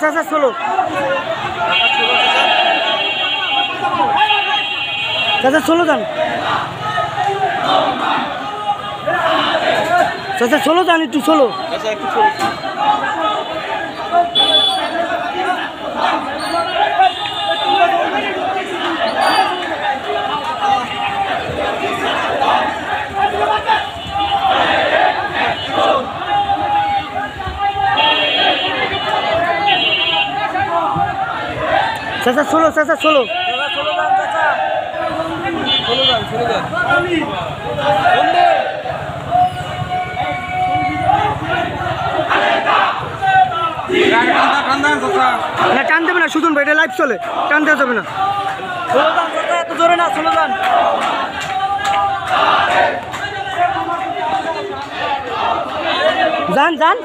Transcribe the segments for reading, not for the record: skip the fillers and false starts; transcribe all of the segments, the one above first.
চাচা 16 চাচা 16 যান চাচা 16 যান একটু 16 আচ্ছা একটু 16 চাচা 16 চাচা 16 না টান দেবে না সুজন ভাই এটা লাইভ চলে টান দেওয়া যাবে না এত জোরে না 16 যান যান যান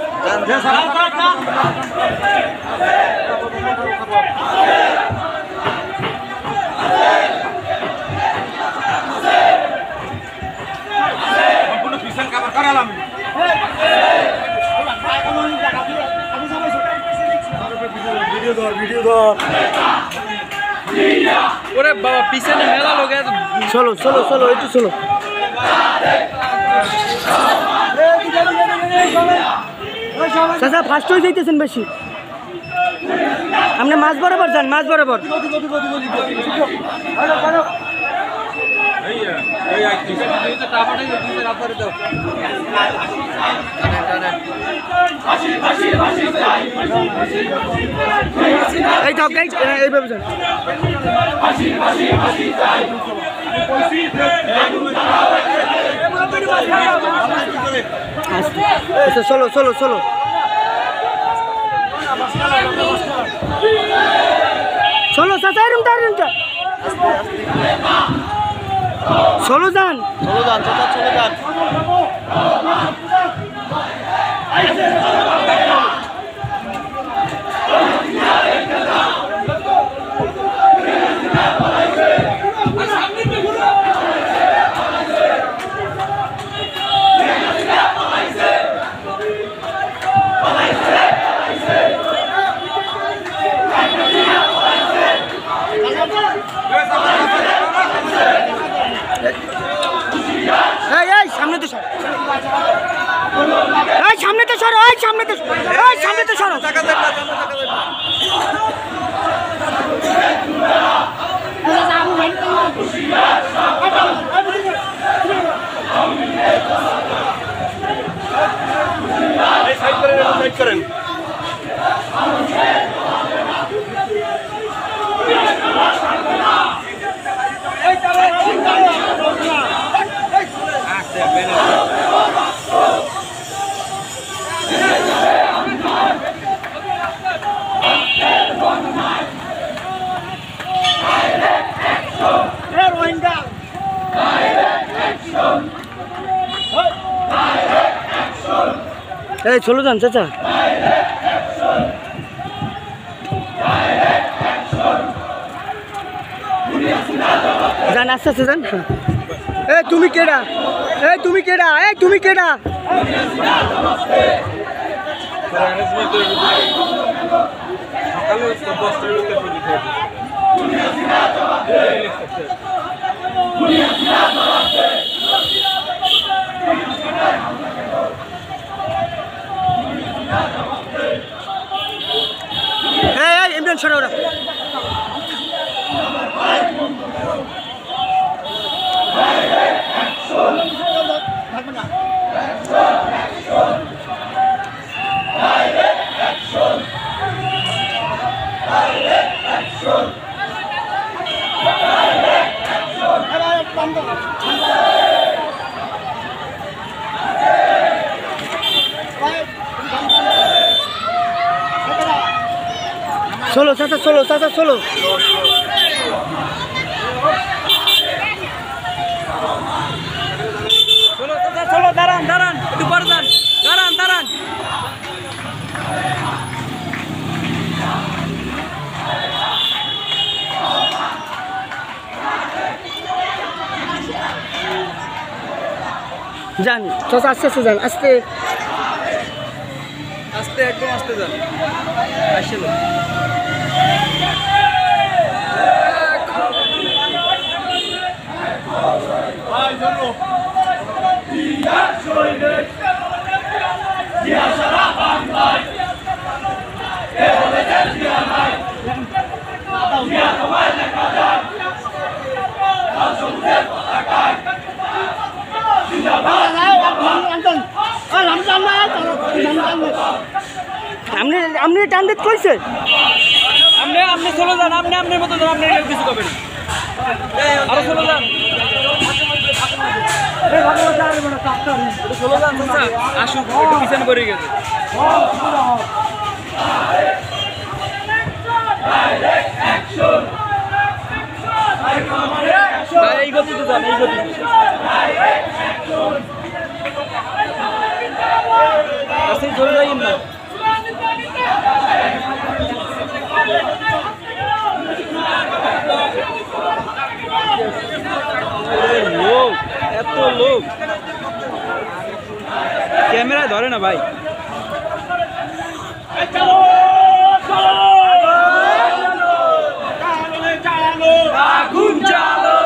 ওরে বাবা পিছনে মেলা লোক চলো চলো চলো একটু চলো চাচা ফার্স্ট হয়ে যাইতেছেন বেশি আপনি মাছ বরাবর যান মাছ বরাবর এই তো এইভাবে যান আচ্ছা চলো চলো চলো চলো চাচা এরকমটা চলো যান চাচা চলে যান সামনে তো সর সামনে তো সরো সামনে তো সরো সাইড করেন এই চলো যান চাচা যান আস্তে আস্তে যান তুমি কেডা তুমি কেডা ইমরান সরো ওরা চলো চাচা চলো চলো দাঁড়ান একটু পরে দাঁড়ান যান চাচা আস্তে আস্তে যান আস্তে আস্তে একদম আস্তে যান আসছিল আপনি আপনি টান দিতে কইছে আপনি আপনি চলে যান আপনি আপনার মতো যান আপনি কিছু করবেন না আরো চলে যান চলে যান চাচা আসুক একটু পিছনে পড়ে গেছে ভাই, এই গতিতে যান এই গতিতে আস্তে ধরে যাইন না লোক এত লোক ক্যামেরায় ধরে না ভাই আগুন চালো